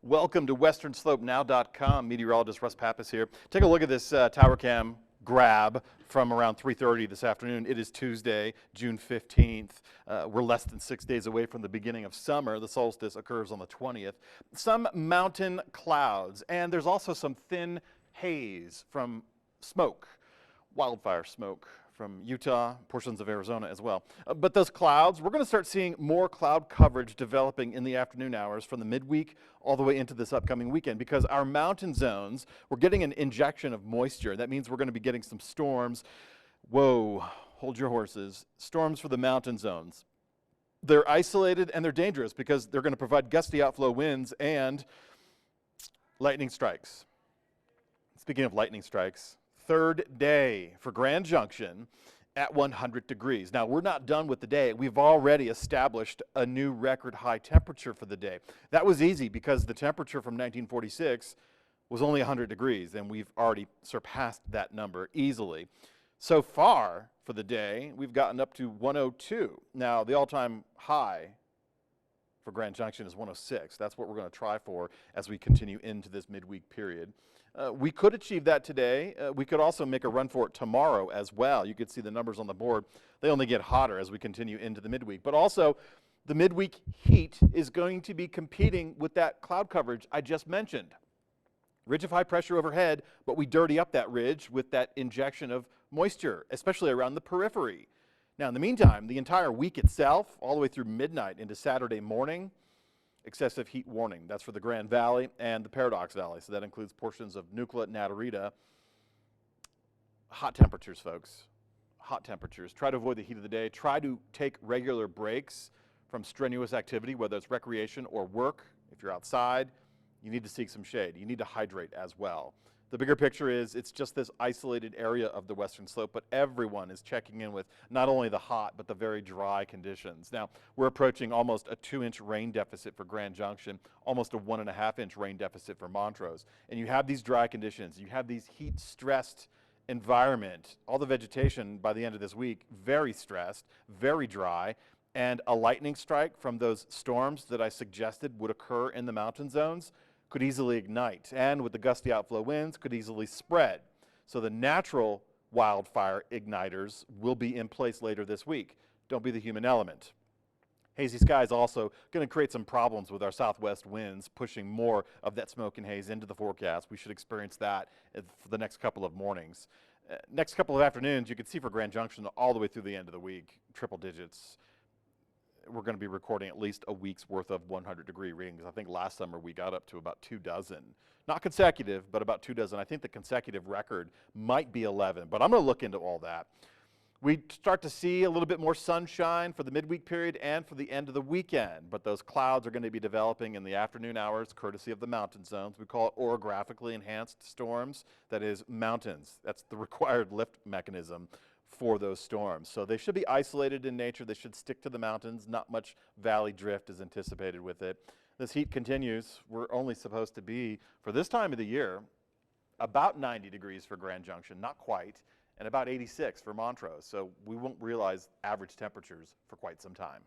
Welcome to WesternSlopeNow.com. Meteorologist Russ Pappas here. Take a look at this tower cam grab from around 3:30 this afternoon. It is Tuesday, June 15th. We're less than 6 days away from the beginning of summer. The solstice occurs on the 20th. Some mountain clouds, and there's also some thin haze from smoke, wildfire smoke from Utah, portions of Arizona as well. But those clouds, we're going to start seeing more cloud coverage developing in the afternoon hours from the midweek all the way into this upcoming weekend, because our mountain zones, we're getting an injection of moisture. That means we're going to be getting some storms. Whoa, hold your horses. Storms for the mountain zones. They're isolated and they're dangerous because they're going to provide gusty outflow winds and lightning strikes. Speaking of lightning strikes, third day for Grand Junction at 100 degrees. Now, we're not done with the day. We've already established a new record high temperature for the day. That was easy because the temperature from 1946 was only 100 degrees, and we've already surpassed that number easily. So far for the day, we've gotten up to 102. Now, the all-time high for Grand Junction is 106. That's what we're going to try for as we continue into this midweek period. We could achieve that today. We could also make a run for it tomorrow as well. You could see the numbers on the board. They only get hotter as we continue into the midweek. But also, the midweek heat is going to be competing with that cloud coverage I just mentioned. Ridge of high pressure overhead, but we dirty up that ridge with that injection of moisture, especially around the periphery. Now, in the meantime, the entire week itself, all the way through midnight into Saturday morning, excessive heat warning. That's for the Grand Valley and the Paradox Valley. So that includes portions of Nucla and Natarita. Hot temperatures, folks. Hot temperatures. Try to avoid the heat of the day. Try to take regular breaks from strenuous activity, whether it's recreation or work. If you're outside, you need to seek some shade. You need to hydrate as well. The bigger picture is it's just this isolated area of the western slope, but everyone is checking in with not only the hot, but the very dry conditions. Now, we're approaching almost a 2-inch rain deficit for Grand Junction, almost a 1.5-inch rain deficit for Montrose. And you have these dry conditions, you have these heat-stressed environment, all the vegetation by the end of this week, very stressed, very dry, and a lightning strike from those storms that I suggested would occur in the mountain zones could easily ignite, and with the gusty outflow winds could easily spread. So the natural wildfire igniters will be in place later this week. Don't be the human element. Hazy skies also going to create some problems with our southwest winds, pushing more of that smoke and haze into the forecast. We should experience that for the next couple of mornings. Next couple of afternoons, you can see for Grand Junction all the way through the end of the week, triple digits. We're going to be recording at least a week's worth of 100-degree readings. I think last summer we got up to about 24. Not consecutive, but about 24. I think the consecutive record might be 11, but I'm going to look into all that. We start to see a little bit more sunshine for the midweek period and for the end of the weekend, but those clouds are going to be developing in the afternoon hours, courtesy of the mountain zones. We call it orographically enhanced storms. That is mountains. That's the required lift mechanism for those storms. So they should be isolated in nature. They should stick to the mountains. Not much valley drift is anticipated with it. This heat continues. We're only supposed to be, for this time of the year, about 90 degrees for Grand Junction, not quite, and about 86 for Montrose. So we won't realize average temperatures for quite some time.